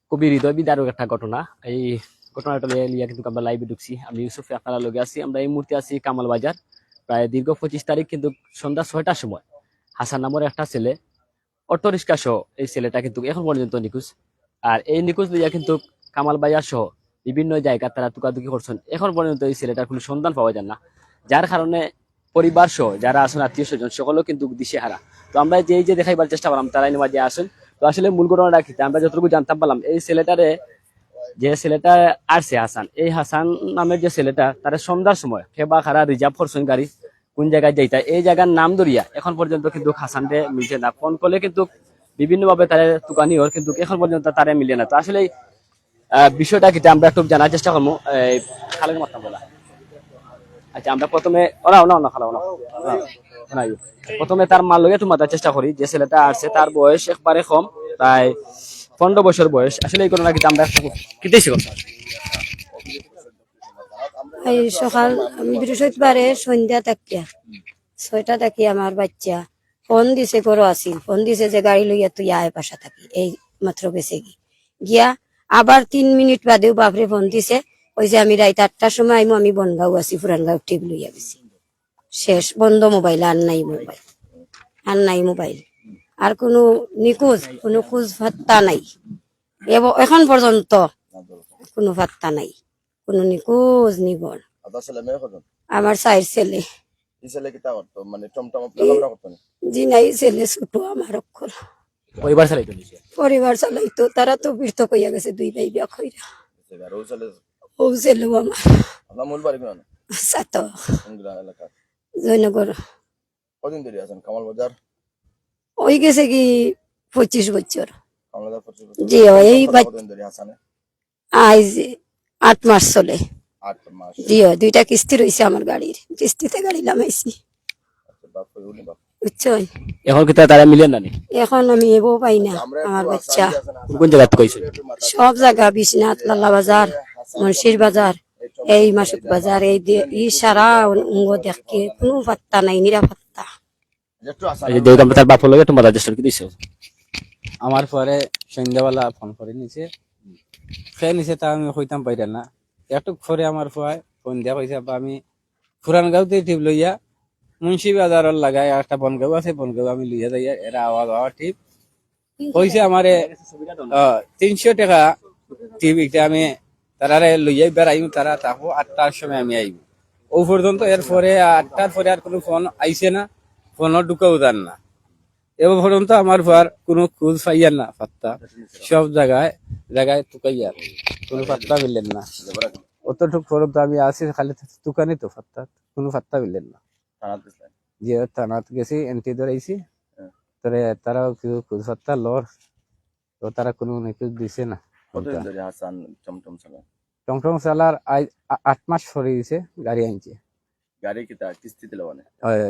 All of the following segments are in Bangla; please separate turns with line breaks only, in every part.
খুবই হৃদয় বিদারক একটা ঘটনা। এই ঘটনাটা লিয়ে কিন্তু আমরা লাইভে ঢুকছি। আমি ইউসুফ আপনারা লগে আছি। আমরা এই মুহূর্তে আছি কামাল বাজার। প্রায় দীর্ঘ 25 তারিখ কিন্তু সন্ধ্যা 6টার সময় হাসান নামের একটা ছেলে অটো রিক্সা সহ এই ছেলেটা কিন্তু এখন পর্যন্ত নিখোঁজ। আর এই নিখোঁজ লইয়া কিন্তু কামাল বাজার সহ বিভিন্ন জায়গা তারা তুকাতুকি করছেন। এখন পর্যন্ত এই ছেলেটার কোনো সন্ধান পাওয়া যায় না, যার কারণে পরিবার সহ যারা আছেন আত্মীয় স্বজন সকলেও কিন্তু দিশেহারা। তো আমরা যে দেখাইবার চেষ্টা করলাম তারাই মাঝে আসেন। তো আসলে মূল ঘটনাটা কি আমরা যতটুকু জানতাম পারলাম, এই ছেলেটারে যে ছেলেটা আসছে হাসান, এই হাসান নামের যে ছেলেটা তার সন্ধ্যার সময় খেবা খারা রিজার্ভ করছেন গাড়ি কোন জায়গায় যাইতা, এই জায়গার নাম ধরিয়া এখন পর্যন্ত কিন্তু হাসান রে মিলছে না। ফোন করলে কিন্তু বিভিন্ন ভাবে তারা তুকানি ওর কিন্তু এখন পর্যন্ত তারা মিলে না। তো আসলে বিষয়টা কি আমরা একটু জানার চেষ্টা করবো। খালের মাত্রা বলা আচ্ছা, আমরা প্রথমে ওনা ওনা ওনা খালা ওনা প্রথমে তার মাল লগে একটু মাথার চেষ্টা করি। যে ছেলেটা আসছে তার বয়স একবারে কম, প্রায় 15 বছর বয়স। আসলে এই ঘটনা কিন্তু আমরা কিতেছি কথা।
এই সকাল বৃহস্পতিবারে সন্ধ্যা থাকিয়া 6টা থাকি আমার বাচ্চা ফোন দিছে, করো আসিল ফোন দিছে যে গাড়ি লইয়া তুই আয় পাশা থাকি, এই মাত্র গেছে গিয়া আবার 3 মিনিট বাদেও বাপরে ফোন দিছে ওই যে আমি রাত 8টার সময় আইমু, আমি বনগাঁও আছি, পুরানগাঁও টিপ লইয়া গেছি। শেষ, বন্ধ মোবাইল, আর নাই মোবাইল, আর নাই মোবাইল, আর কোনো নিখোঁজ, কোনো খোঁজ ফাত্তা নাই এখন পর্যন্ত, কোনো ফাত্তা নাই, কোনো নিখোঁজ নিবর। আমার 4 ছেলে। জি নাই, ছেলে ছোট আমার অক্ষর।
পরিবার চালাইতো নিছে,
পরিবার চালাইতো, তারা তো বৃত্ত কইয়া গেছে, 2 ভাই বিয়া কইরা। ও ছেলেও আমার সাত জয়নগর। ওই গেছে কি 25 বছর। জি এই আজ 8 মাস চলে। জি 2টা কিস্তি রয়েছে আমার গাড়ির, কিস্তিতে গাড়ি নামাইছি বুঝছেন।
এখন কি তারা মিলে না?
এখন আমি এবো পাই না আমার বাচ্চা।
কোন জায়গা কইছে?
সব জায়গা, বিশ্বনাথ, লাল্লা বাজার, মুন্সির বাজার, এই মাসুক বাজার, এই সারা অঙ্গ দেখে কোনো পাত্তা নাই, নিরাপত্তা।
তার বাপ লগে তোমার রাজস্থান কি দিছো?
আমার পরে সন্ধ্যাবেলা ফোন করে নিছে, খেয়ে নিছে, তা আমি হইতাম পাইরা না। একটু পরে আমার ফোন দেওয়া হয়েছে, আমি পুরানগাঁওতে টিপ লইয়া মুন্সি বাজারের লাগাই একটা বনগাঁও আছে, বনগাঁও আমি লইয়া যাইয়া এরা আওয়াজ হওয়া টিপ হয়েছে আমারে 300 টাকা টিপ। এটা আমি তারারে লইয়াই বেড়াইম, তারা তাহো 8টার সময় আমি আইব ও পর্যন্ত। এরপরে 8টার পরে আর কোনো ফোন আইছে না, ফোনও ঢুকাও যান না। এ পর্যন্ত আমার পর কোনো খোঁজ পাইয়ার না, পাত্তা সব জায়গায় জায়গায় তুকাইয়ার, কোনো পাত্তা মিললেন না। অতটুক পর্যন্ত আমি আছি, খালি তুকানি তো পাত্তা, কোনো পাত্তা মিললেন না। যে থানাত গেছি, এন্ট্রি ধরাইছি, তারা তারাও কেউ খোঁজ পাত্তা লর, তো তারা কোনো নিখোঁজ দিছে না। টমটম চালার 8 মাস পরে দিছে, গাড়ি আনছে।
গাড়ি কিস্তিতে লওয়া?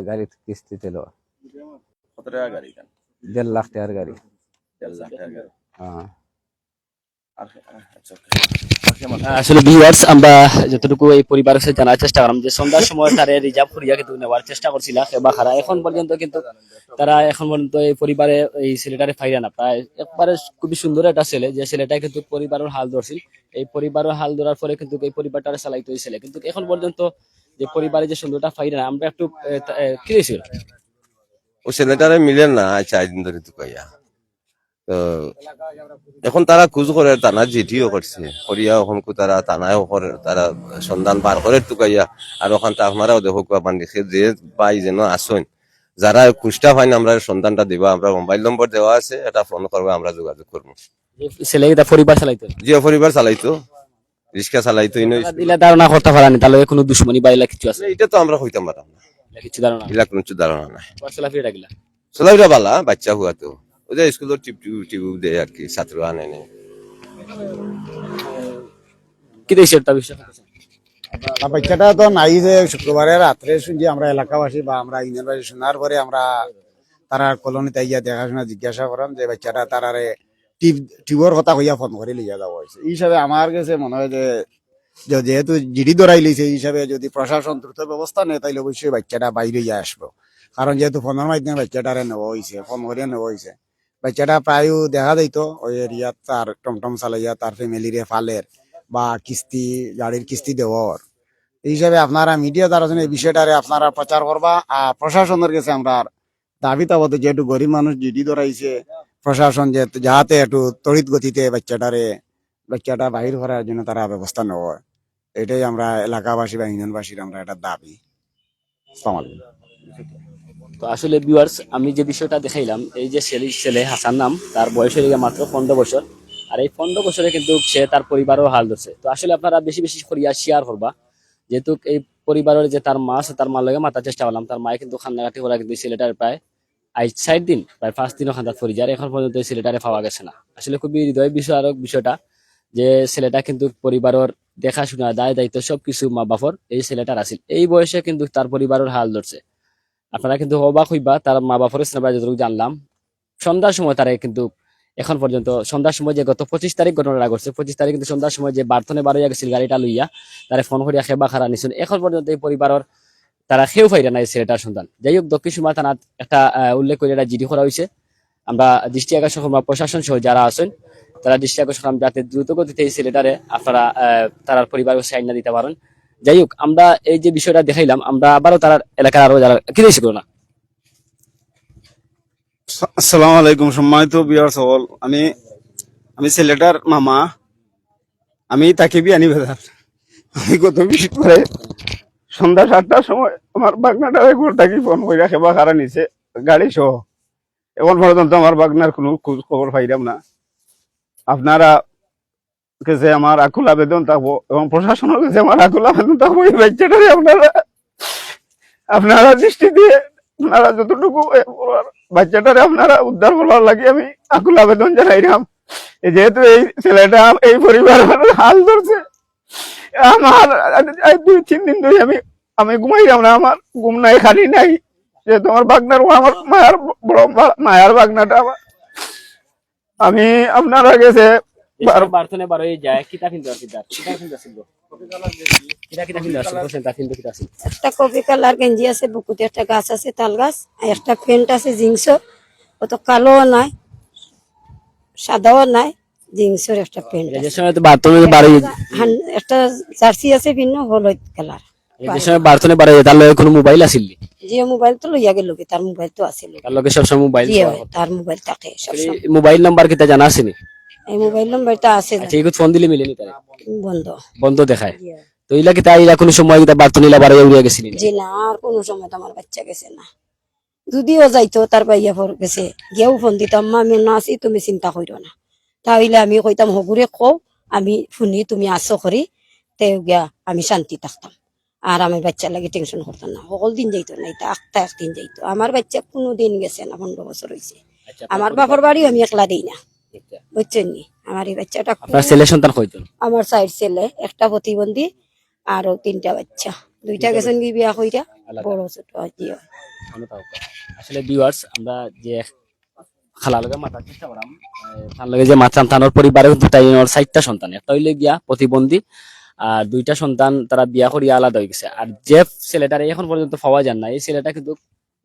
গাড়ি কিস্তিতে লওয়া।
কত টাকা গাড়ি?
1.5 লাখ টাকার গাড়ি।
1.5 লাখ টাকা গাড়ি।
হ্যাঁ।
আসলে ভিউয়ার্স, আমরা যতটুকু এই পরিবারের সাথে জানার চেষ্টা করলাম যে সন্ধ্যার সময় তারা রিজার্ভ করিয়া কিন্তু নেওয়ার চেষ্টা করছিল বা খারা, এখন পর্যন্ত কিন্তু তারা এখন পর্যন্ত এই পরিবারে এই ছেলেটারে ফাইরা না। প্রায় একবারে খুবই সুন্দর একটা ছেলে, যে ছেলেটা কিন্তু পরিবারের হাল ধরছিল। এই পরিবারের হাল ধরার পরে কিন্তু এই পরিবারটারে চালাইতো এই ছেলে, কিন্তু এখন পর্যন্ত যে পরিবারে যে সুন্দরটা ফাইরা না। আমরা একটু কি হয়েছিল
ও ছেলেটারে মিলেন না 4 দিন ধরে তুকাইয়া। তো এখন তারা খোঁজ করে, থানা জিটিও করছে, করিয়া ওখান তারা থানায় করে, তারা সন্ধান বার করে তুকাইয়া। আর ওখান তা আপনারাও দেখো যে পাই যেন আসেন, যারা খুঁজটা পাইন আমরা সন্ধানটা দিবা, আমরা মোবাইল নম্বর দেওয়া আছে, এটা ফোন করবো, আমরা যোগাযোগ করবো।
ছেলে পরিবার চালাইতো?
জি পরিবার চালাইতো, রিক্সা চালাইতো।
ধারণা করতে পারেনি তাহলে কোনো দুশ্মনী বা কিছু আছে?
এটা তো আমরা হইতাম পারতাম না,
কিছু ধারণা
কিছু ধারণা নাই।
চলাফেরা
চলাফেরা বালা, বাচ্চা হুয়া তো ওই যে স্কুলের টিপ দেয় আর কি, ছাত্র আনে নেই।
কি দেশের তা বিষয়?
বাচ্চাটা তো নাই, যে শুক্রবারে রাত্রে শুনছি আমরা এলাকাবাসী বা আমরা ইউনিয়নবাসী শোনার পরে আমরা তারা কলোনিতে ইয়া দেখাশোনা জিজ্ঞাসা করাম যে বাচ্চাটা তারারে টিউবর কথা কইয়া ফোন করে লিয়া যাওয়া হয়েছে। এই হিসাবে আমার কাছে মনে হয় যে যেহেতু জিডি ধরাই লিছে, এই হিসাবে যদি প্রশাসন দ্রুত ব্যবস্থা নেয় তাইলে অবশ্যই বাচ্চাটা বাইরে ইয়ে আসবো। কারণ যেহেতু ফোনের মাধ্যমে বাচ্চাটারে নেওয়া হয়েছে, ফোন করে নেওয়া হয়েছে, বাচ্চাটা প্রায় দেখা যাইতো ওই এরিয়া তার টমটম চালাইয়া তার ফ্যামিলিরে ফালের বা কিস্তি গাড়ির কিস্তি দেওয়ার এই হিসাবে আপনারা মিডিয়া দ্বারা এই বিষয়টারে আপনারা প্রচার করবা। আর প্রশাসনের কাছে আমরা দাবি তাবত যেহেতু গরিব মানুষ জিডি ধরাইছে প্রশাসন যে যাহাতে একটু তড়িৎ গতিতে বাচ্চাটা বাহির করার জন্য তারা ব্যবস্থা নেওয়া, এটাই আমরা এলাকাবাসী বা ইউনিয়নবাসীর আমরা এটা দাবি। আসসালামু আলাইকুম।
তো আসলে ভিউয়ার্স, আমি যে বিষয়টা দেখাইলাম, এই যে ছেলে হাসান নাম, তার বয়স হয়ে গেছে মাত্র 15 বছর। আর এই 15 বছরে কিন্তু সে তার পরিবারও হাল ধরছে। তো আসলে আপনারা বেশি বেশি করিয়া শেয়ার করবা, যেহেতু এই পরিবারের যে তার মা আছে, তার মার লগে মাতার চেষ্টা করলাম। তার মায়ে কিন্তু খান্নাঘাটি করা, কিন্তু ছেলেটার প্রায় 6 দিন, প্রায় 5 দিনও খান্দাত পড়ি যায়, এখন পর্যন্ত এই ছেলেটারে পাওয়া গেছে না। আসলে খুবই হৃদয় বিষয়ক বিষয়টা, যে ছেলেটা কিন্তু পরিবারের দেখাশোনা দায় দায়িত্ব সবকিছু মা বাপর এই ছেলেটার আছিল। এই বয়সে কিন্তু তার পরিবারের হাল ধরছে। আপনারা কিন্তু অবাক হইবা, তার মা বাপের সিনেমা যতটুকু জানলাম, সন্ধ্যার সময় তারা কিন্তু এখন পর্যন্ত সন্ধ্যার সময় যে গত 25 তারিখ ঘটনাটা ঘটছে, 25 তারিখ কিন্তু সন্ধ্যার সময় যে বার্থনে বারোইয়া গেছিল গাড়িটা লইয়া, তারা ফোন করিয়া খেবা খারা নিছিল। এখন পর্যন্ত এই পরিবারের তারা খেয়েও পাইরা না এই ছেলেটার সন্তান। যাই হোক, দক্ষিণ সুমা থানাত একটা উল্লেখ করে একটা জিডি করা হয়েছে। আমরা দৃষ্টি আকর্ষণ করলাম, প্রশাসন সহ যারা আছেন তারা দৃষ্টি আকর্ষণ করলাম, যাতে দ্রুত গতিতে এই ছেলেটারে আপনারা তার পরিবারকে সাইন না দিতে পারেন। যাই হোক, আমরা এই যে বিষয়টা দেখাইলাম, আমরা আবারও তার এলাকার আরো যারা কি দিয়েছি না।
আসসালামু আলাইকুম সম্মানিত ভিউয়ার্স সকল, আমি ছেলেটার মামা, আমি তাকে বিয়ানি বাজার। আমি গত বিশ পরে সন্ধ্যা 7টার সময় আমার বাগনাটার ঘর থাকি ফোন করে খেবা খারা নিছে গাড়ি সহ। এখন পর্যন্ত আমার বাগনার কোনো খোঁজ খবর পাইলাম না। আপনারা কাছে আমার আকুল আবেদন থাকবো এবং প্রশাসনের কাছে আমার আকুল আবেদন থাকবো, এই বাচ্চাটারে আপনারা দৃষ্টি দিয়ে আপনারা যতটুকু বাচ্চাটারে আপনারা উদ্ধার করবার লাগে আমি আকুল আবেদন জানাইলাম। যেহেতু এই ছেলেটা এই পরিবার হাল ধরছে, আমার 2-3 দিন ধরে আমি ঘুমাইলাম না, আমার ঘুম নাই খালি নাই। যেহেতু আমার বাগনার আমার মায়ের বড় মায়ের বাগনাটা আমার, আমি আপনারা গেছে
বার্থনে বারোই যায় কিতা কিন্তু কিতা কিতা কিন্তু আছিল কিতা কিতা কিন্তু আছিল বসেন তা কিন্তু কিতা আছিল।
একটা কপি কালার গেঞ্জি আছে, বুকুতে একটা গাছ আছে তাল গাছ, আর একটা প্যান্ট আছে জিন্স, অত কালোও নাই সাদাও নাই, জিন্সের একটা প্যান্ট
যে সময় তো বার্থনে বারোই,
একটা জার্সি আছে ভিন্ন হলুদ কালার।
যে সময় বার্থনে বারোই তার লগে কোনো মোবাইল আছিল?
যে মোবাইল তো লইয়া গেল, তার মোবাইল তো আছে,
তার লগে সবসময় মোবাইল,
তার মোবাইল থাকে সবসময়।
মোবাইল নাম্বার কিতা জানা আছে নি?
এই মোবাইল নাম্বারটা আছে,
আচ্ছা, এগুলো ফোন দিলে মিলেনি তারে?
বন্ধ
বন্ধ দেখায়। তো ইলা কিতা ইলা কোনো সময় কিতা বার্থনে বারোই উড়িয়া গেছিল?
জি না, আর কোনো সময় তো আমার বাচ্চা গেছে না। যদিও যাইতো তার বাইয়া ফর গেছে, গিয়েও ফোন দিতাম, মা আমি না আছি, তুমি চিন্তা করিও না। তাহলে আমি কইতাম হগুরে কও আমি শুনি তুমি আসো করি, তে গিয়া আমি শান্তি থাকতাম, আর আমার বাচ্চার লাগে টেনশন করতাম না। সকল দিন যাইতো না, এটা একটা একদিন যাইতো। আমার বাচ্চা কোনো দিন গেছে না, 15 বছর হয়েছে। আমার বাপর বাড়িও আমি একলা দিই না, বুঝছেন নি। আমার এই বাচ্চাটা,
আপনার ছেলে সন্তান কয়জন?
আমার 4 ছেলে, একটা প্রতিবন্ধী, আরো 3টা বাচ্চা। 2টা গেছেন কি বিয়া কইরা, বড় ছোট জি।
আসলে ভিউয়ার্স, আমরা যে খালা লগে মাথার চেষ্টা করাম, তার লগে যে মাথান তানোর পরিবারে কিন্তু তাই 4টা সন্তান, একটা হইলে গিয়া প্রতিবন্ধী, আর 2টা সন্তান তারা বিয়া করিয়া আলাদা হয়ে গেছে। আর যে ছেলেটার এখন পর্যন্ত পাওয়া যান না, এই ছেলেটা কিন্তু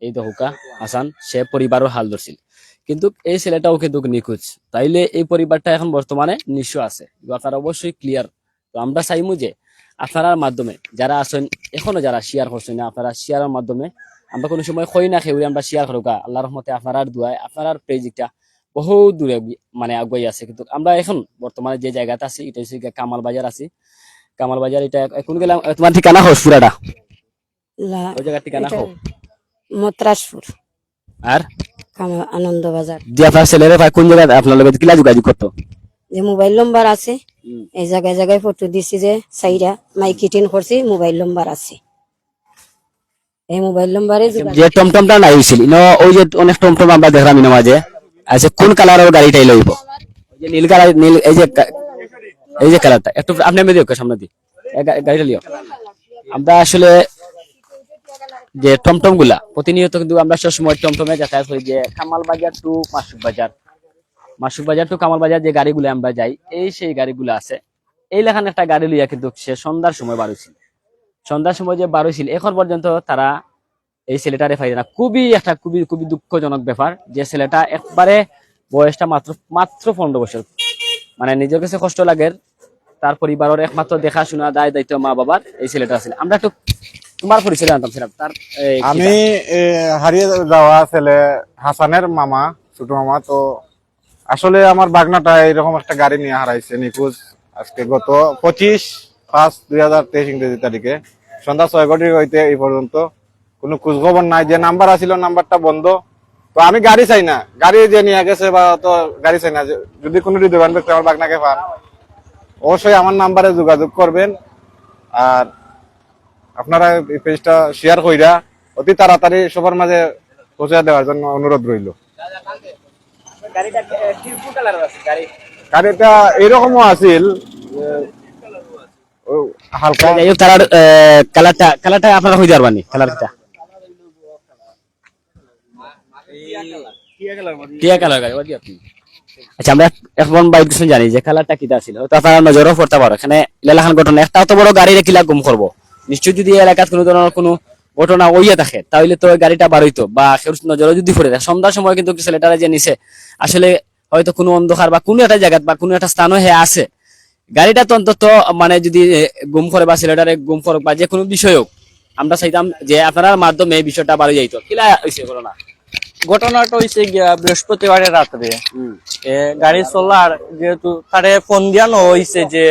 এই দহুকা হাসান, সে পরিবারও হাল ধরছিল, কিন্তু এই ছেলেটাও কিন্তু নিখোঁজ। তাইলে এই পরিবারটা এখন বর্তমানে নিঃস্ব আছে, আপনারা অবশ্যই ক্লিয়ার। তো আমরা চাইমু যে আপনার মাধ্যমে যারা আছেন, এখনো যারা শেয়ার করছেন না, আপনারা শেয়ারের মাধ্যমে, আমরা কোনো সময় কই না খেয়ে আমরা শেয়ার করুকা, আল্লাহর রহমতে আপনার দোয়ায় আপনার পেজটা বহু দূরে মানে আগুয়াই আছে। কিন্তু আমরা এখন বর্তমানে যে জায়গাতে আছি, এটা হচ্ছে কামাল বাজার আছি। কামাল বাজার, এটা কোন গেলাম, তোমার ঠিকানা হোস পুরাটা, ওই জায়গার ঠিকানা হোক
মত্রাসপুর
আর
আনন্দ বাজার।
যে আপনার ছেলেরা ভাই কোন জায়গায় আপনার লগে কিলা যোগাযোগ করতো?
যে মোবাইল নম্বর আছে, এই জায়গায় জায়গায় ফটো দিছি, যে সাইরা মাইকিটিন করছি, মোবাইল নম্বর আছে, এই মোবাইল নম্বরে
যে টমটমটা নাই হইছিল ওই যে অনেক টমটম আমরা দেখলাম ইনো মাঝে। আচ্ছা, কোন কালারের গাড়িটাই লইব? ওই যে নীল কালার, নীল এই যে কালারটা একটু আপনি আমি দিও সামনে দি গাড়িটা লিও। আমরা আসলে যে টমটম গুলা প্রতিনিয়ত কিন্তু আমরা সবসময় টমটমে যাতায়াত করি, যে কামাল বাজার টু মাসুক বাজার, মাসুক বাজার টু কামাল বাজার যে গাড়িগুলো আমরা যাই, এই সেই গাড়িগুলো আছে। এই লেখান একটা গাড়ি লইয়া কিন্তু সে সন্ধ্যার সময় বাড়ছিল, সন্ধ্যার সময় যে বাড়ছিল, এখন পর্যন্ত তারা এই ছেলেটারে পাই না। খুবই একটা খুবই খুবই দুঃখজনক ব্যাপার, যে ছেলেটা একবারে বয়সটা মাত্র মাত্র 15 বছর। মানে নিজের কাছে কষ্ট লাগে, তার পরিবারের একমাত্র দেখাশোনা দায় দায়িত্ব মা বাবার এই ছেলেটা ছিল। আমরা একটু তোমার পরিচয় জানতাম ছিলাম তার
আমি হারিয়ে যাওয়া ছেলে হাসানের মামা, ছোট মামা। তো আসলে আমার বাগনাটা এরকম একটা গাড়ি নিয়ে হারাইছে নিখোঁজ আজকে গত 25/5/2023 ইংরেজি তারিখে সন্ধ্যা 6 হইতে এই পর্যন্ত কোনো খোঁজ খবর নাই। যে নাম্বার আছিল নাম্বারটা বন্ধ। তো আমি গাড়ি চাই না, গাড়ি যে নিয়ে গেছে বা তো গাড়ি চাই না। যদি কোনো হৃদয়বান ব্যক্তি আমার বাগনাকে পান, অবশ্যই আমার নাম্বারে যোগাযোগ করবেন। আর আপনারা এই পেজটা শেয়ার কইরা অতি তাড়াতাড়ি সবার মাঝে পৌঁছে দেওয়ার জন্য অনুরোধ রইল। গাড়িটা এরকমও আছিল হালকা।
যাই হোক, তার কালারটা আপনারা হয়ে যাবেন কালারটা টিয়া কালার গাড়ি বাকি আপনি। আচ্ছা, আমরা এখন বাইক কিছু জানি যে কালারটা কিটা ছিল, তো আপনারা নজরও পড়তে পারো। এখানে লেলাখান ঘটনা, একটা অত বড় গাড়ি কিলা গুম করবো, নিশ্চয়ই যদি এলাকার কোনো ধরনের কোনো ঘটনা ওইয়া থাকে তাহলে তো গাড়িটা বার হইতো বা কেউ নজরে যদি পড়ে যায়। সন্ধ্যার সময় কিন্তু ছেলেটারা যে নিছে আসলে হয়তো কোনো অন্ধকার বা কোনো একটা জায়গা বা কোনো একটা স্থানও হে আছে, গাড়িটা তো অন্তত মানে যদি গুম করে বা ছেলেটারে গুম করুক বা যে কোনো বিষয় হোক, আমরা চাইতাম যে আপনার মাধ্যমে এই বিষয়টা বার হয়ে যাইতো। কিলা হয়েছে ঘটনা?
ঘটনাটা হয়েছে গিয়া বৃহস্পতিবারের রাত্রে গাড়ি চলার যেহেতু তারে ফোন দিয়ানো হয়েছে যে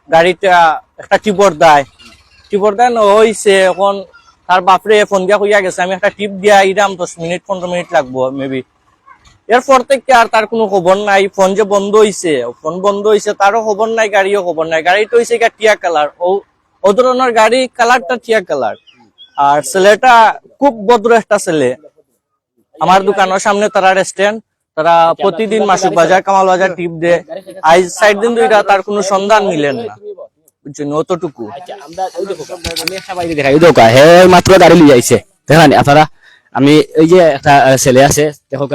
গাড়িটা একটা টিপর দেয় হয়েছে। এখন তার বাপরে ফোন দিয়া কইয়া গেছে আমি একটা টিপ দিয়া ইরাম 10 মিনিট 15 মিনিট লাগবো মেবি। এরপর থেকে আর তার কোনো খবর নাই। ফোন যে বন্ধ হয়েছে তারও খবর নাই, গাড়িও খবর নাই। গাড়িটা হয়েছে গিয়া টিয়া কালার, ও ধরনের গাড়ি কালারটা টিয়া কালার। আর ছেলেটা খুব ভদ্র একটা ছেলে। আমার দোকানের সামনে তারা রেস্টুরেন্ট, তারা প্রতিদিন মাসুক বাজার কামাল বাজার টিপ দেয়। আজ 4 দিন ধরে তার কোনো সন্ধান মিলেন না, বুঝছেন অতটুকু।
আমরা ওই দেখো, আমি একটা বাইরে দেখাই, ওই দেখো হে মাত্র গাড়ি লিয়ে আইছে, দেখেন আপনারা। আমি এই যে একটা ছেলে আছে, দেখো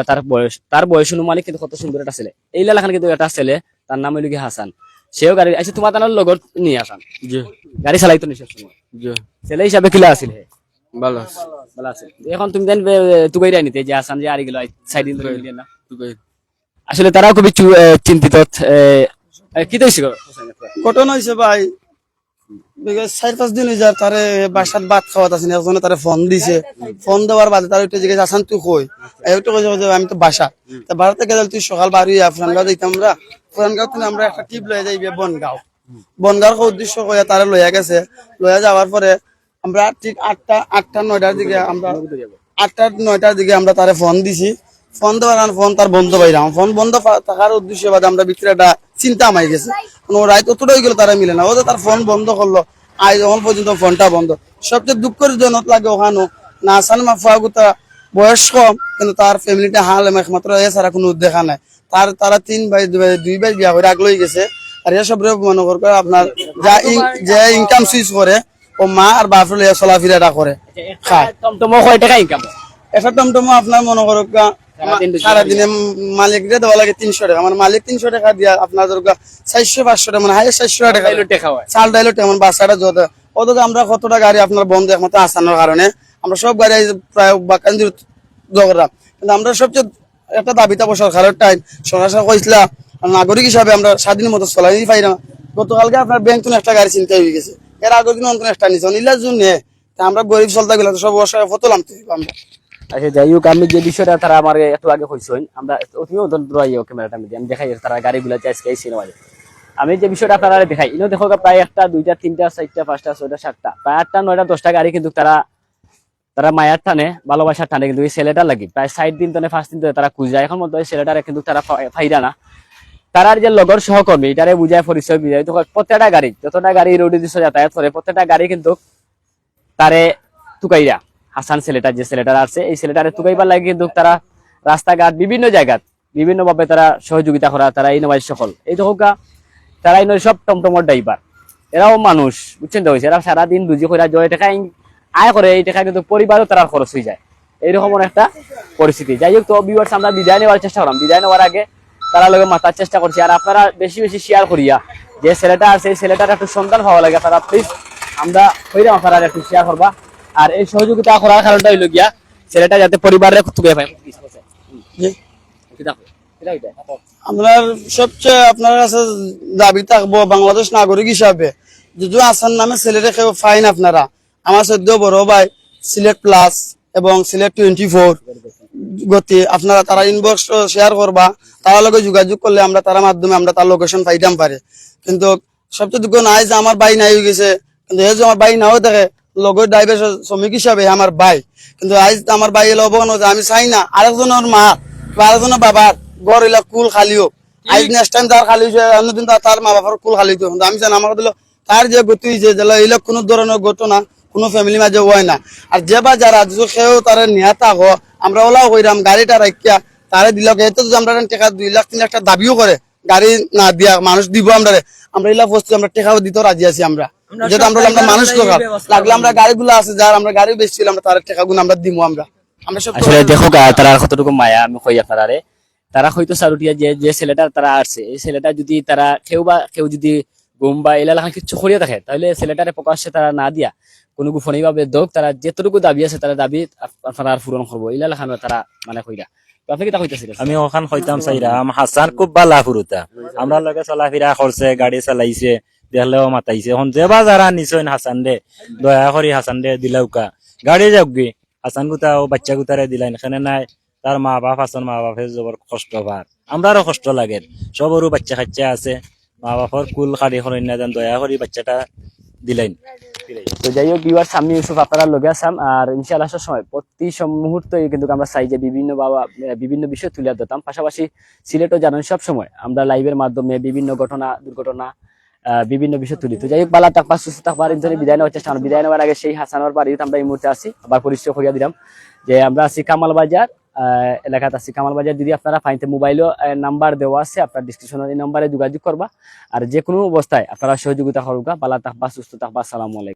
তার বয়স অনুমানিক কিন্তু কত সুন্দর একটা ছেলে। এই এলাকার কিন্তু একটা ছেলে, তার নাম হইল কি হাসান। সেও গাড়ি আইছে তোমার তার লগত নিয়ে আসান, গাড়ি চালাইতো নিশ্চয় সময় ছেলে হিসাবে কিলা আছিল হে?
ভালো
ভালো আছে। এখন তুমি দেন তুকাই নিতে যে আসান যে আর গেল 4 দিন ধরে না। আসলে তারাও খুবই চিন্তিত। কি তো হয়েছে
ঘটনা হয়েছে ভাই 4-5 দিন হয়ে যায় তারে বাসার ভাত খাওয়াত আছে একজনে তারে ফোন দিছে। ফোন দেওয়ার বাদে তার ওইটা জিজ্ঞেস আসান তুই কই, ওইটা কইছে যে আমি তো বাসা। তা বাড়াতে গেলে তুই সকাল বাড়ি ফুরানগাঁও যাইতাম আমরা। ফুরানগাঁও থেকে আমরা একটা টিপ লয়ে যাইবে বনগাঁওর উদ্দেশ্য কইয়া তারা লইয়া গেছে। লইয়া যাওয়ার পরে আমরা ঠিক 8টা-9টার দিকে আমরা 8টা-9টার দিকে আমরা তারে ফোন দিছি। ফোন দেওয়ার ফোন তার বন্ধ পাইলাম। ফোন বন্ধ থাকার উদ্দেশ্যে বাদে আমরা ভিতরে একটা চিন্তা আমাই গেছে। রাত অতটাই গেল তারা মিলে না, ও তার ফোন বন্ধ করলো। আজ যখন পর্যন্ত ফোনটা বন্ধ। সবচেয়ে দুঃখজনক লাগে ওখানে না আসান মাফাগুতা বয়স কম, কিন্তু তার ফ্যামিলিটা হাল একমাত্র এছাড়া কোনো দেখা নাই। তারা 3 ভাই 2 ভাই বিয়া করে আগলই গেছে। আর এসব মনে করে আপনার যা ইনকাম সুইচ করে ও মা আর বাপ লইয়া চলাফেরাটা করে খায়।
টমটমো কয় টাকা ইনকাম?
একটা টমটমো আপনার মনে করো সারাদিনে মালিকরে দেওয়া লাগে 300 টাকা। মানে মালিক 300 টাকা দিয়া আপনার 400-500 টাকা, মানে হাই 400 টাকা চাল ডাইলো তেমন বাচ্চাটা যত অত। আমরা কতটা গাড়ি আপনার বন্ধ একমাত্র আসানোর কারণে আমরা সব গাড়ি প্রায় বাকান্দির জগরা। কিন্তু আমরা সবচেয়ে একটা দাবিতা সরকারের টাইম সরকার কইছিলা নাগরিক হিসাবে আমরা স্বাধীন মতো চলাই পাই না। গতকালকে আপনার ব্যাংক তো একটা গাড়ি চিন্তা হয়ে গেছে, এর আগের দিন অন্তর একটা নিচ্ছে নিলার জন্য। আমরা গরিব চলতে গেলে সব অসহায় ফতলাম আমরা।
আচ্ছা, যাই হোক, আমি যে বিষয়টা তারা আমার একটু আগে কইছেন, আমরা অতিও ক্যামেরাটা আমি দেখাই তারা গাড়িগুলো আজকে এই সিনেমায়। আমি যে বিষয়টা আপনারা দেখাই, ইনো দেখো প্রায় 1টা 2টা 3টা 4টা 5টা 6টা 7টা প্রায় 8টা 9টা 10টা গাড়ি কিন্তু তারা মায়ার টানে ভালোবাসার টানে কিন্তু এই ছেলেটা লাগি প্রায় 60 দিন ধরে 5 দিন ধরে তারা খুঁজে। এখন মধ্যে ছেলেটারে কিন্তু তারা ফাইরা না। তারার যে লগর সহকর্মী এটারে বুঝায় পরিচয় বুঝায় তো প্রত্যেকটা গাড়ি যতটা গাড়ি রোডে দিচ্ছে যাতায়াত করে প্রত্যেকটা গাড়ি কিন্তু তারে তুকাইরা হাসান ছেলেটা যে ছেলেটার আছে এই ছেলেটারে তুকাইবার লাগে কিন্তু তারা রাস্তাঘাট বিভিন্ন জায়গায় বিভিন্ন ভাবে তারা সহযোগিতা করা। তারা এই নবাই সকল এই হোকা তারা এই সব টমটমর ড্রাইভার, এরাও মানুষ, বুঝছেন তো? এরা সারাদিন রুজি করে জয় টাকা আয় করে, এই টাকা কিন্তু পরিবারও তারা খরচ হয়ে যায়। এইরকম একটা পরিস্থিতি। যাই হোক, তো ভিউয়ার্স আমরা বিদায় নেওয়ার চেষ্টা করলাম। বিদায় নেওয়ার আগে তারা লগে মাথার চেষ্টা করছি। আর আপনারা বেশি বেশি শেয়ার করিয়া যে ছেলেটা আছে এই ছেলেটার একটু সন্ধান পাওয়া লাগে, তারা প্লিজ আমরা হইলাম আপনারা একটু শেয়ার করবা। আর এই সহযোগিতা করার কারণটা হইল গিয়া ছেলেটা যাতে পরিবারের তুলে পায়।
আপনার সবচেয়ে আপনার কাছে দাবি থাকবো বাংলাদেশ নাগরিক হিসাবে যদি আসার নামে ছেলেটা কেউ ফাইন আপনারা আমার সদ্য বড় ভাই সিলেট প্লাস এবং সিলেট 24 গতি আপনারা তারা ইনবক্স শেয়ার করবা তার লগে যোগাযোগ করলে আমরা তার মাধ্যমে আমরা তার লোকেশন পাইতাম পারে কিন্তু সবচেয়ে দুঃখ নাই যে আমার ভাই নাই হয়ে গেছে কিন্তু এই যে আমার ভাই নাও থাকে লগের ড্রাইভার শ্রমিক হিসাবে আমার ভাই কিন্তু আজ আমার ভাই এলো অবগান হচ্ছে আমি চাই না আরেকজনের মা বা আরেকজনের বাবার ঘর এলা কুল খালি হোক আজ নেক্সট টাইম তার খালি হয়েছে অন্যদিন তার মা বাবার কুল খালি হতো কিন্তু আমি জানি আমার দিল তার যে গতি হয়েছে এগুলো কোনো ধরনের ঘটনা কোনো ফ্যামিলি মাঝে হয় না আর যে বা যারা সেও তারা নিয়াতা হো আমরা ওলাও কইরাম গাড়িটা রাখিয়া তারে দিল এতে যদি আমরা টাকা 2 লাখ 3 লাখ টাকা দাবিও করে গাড়ি না দিয়া মানুষ দিব আমরা এলা বস্তু আমরা টাকাও দিতে রাজি আছি আমরা যেটা আমরা মানুষ দরকার লাগলে আমরা গাড়িগুলো আছে যার আমরা গাড়ি বেচছিলাম আমরা তার টাকাগুলো আমরা দিব আমরা সব
আসলে দেখো তারা কতটুকু মায়া আমি কই আপনারে তারা হয়তো সারুটিয়া যে ছেলেটা তারা আসছে এই ছেলেটা যদি তারা কেউ যদি গুম বা এলা লেখা কিছু করিয়া থাকে তাহলে ছেলেটারে প্রকাশ্যে তারা না দিয়া কোনো গোপনীয় ভাবে দোক তারা যেতটুকু দাবি আছে তারা দাবি আপনারা আর পূরণ করবো এলা লেখা তারা মানে কইরা তো আপনি কি তা কইতাছিলেন
আমি ওখান হইতাম চাইরাম হাসান খুব বালা ফুরুতা আমরা লগে চলাফেরা করছে গাড়ি চালাইছে দেখলেও মাতাইছে এখন যেবা যারা নিশ্চয় হাসান দে দয়া করি হাসান দে দিলাউকা গাড়ি যাওক গে হাসান গুতা ও বাচ্চা গুতারে দিলাইন এখানে নাই তার মা বাপ আছেন মা বাপের জবর কষ্ট ভার আমরারও কষ্ট লাগে সবরও বাচ্চা কাচ্চা আছে মা বাপর কুল খাড়ি করেন না দেন দয়া করি বাচ্চাটা দিলাইন
তো যাই হোক ভিউয়ার্স আমি ইউসুফ আপনারা লগে আসাম আর ইনশাআল্লাহ সময় প্রতি মুহূর্তে কিন্তু আমরা চাই যে বিভিন্ন বিষয় তুলে ধরতাম পাশাপাশি সিলেটও জানেন সব সময় আমরা লাইভের মাধ্যমে বিভিন্ন ঘটনা দুর্ঘটনা বিভিন্ন বিষয় তুলি তো যাই হোক বালা থাকবা সুস্থ থাকবার ইন্টারনেট বিদায় নেওয়ার চেষ্টা বিদায় নেওয়ার আগে সেই হাসানোর বাড়িতে আমরা এই মুহূর্তে আছি আবার পরিচয় করিয়া দিলাম যে আমরা আছি কামাল বাজার এলাকাতে আছি কামাল বাজার যদি আপনারা ফাইনতে মোবাইলও নাম্বার দেওয়া আছে আপনার ডিসক্রিপশনের এই নাম্বারে যোগাযোগ করবা আর যে কোনো অবস্থায় আপনারা সহযোগিতা করবা বালা থাকবা সুস্থ থাকবা আসসালামু আলাইকুম।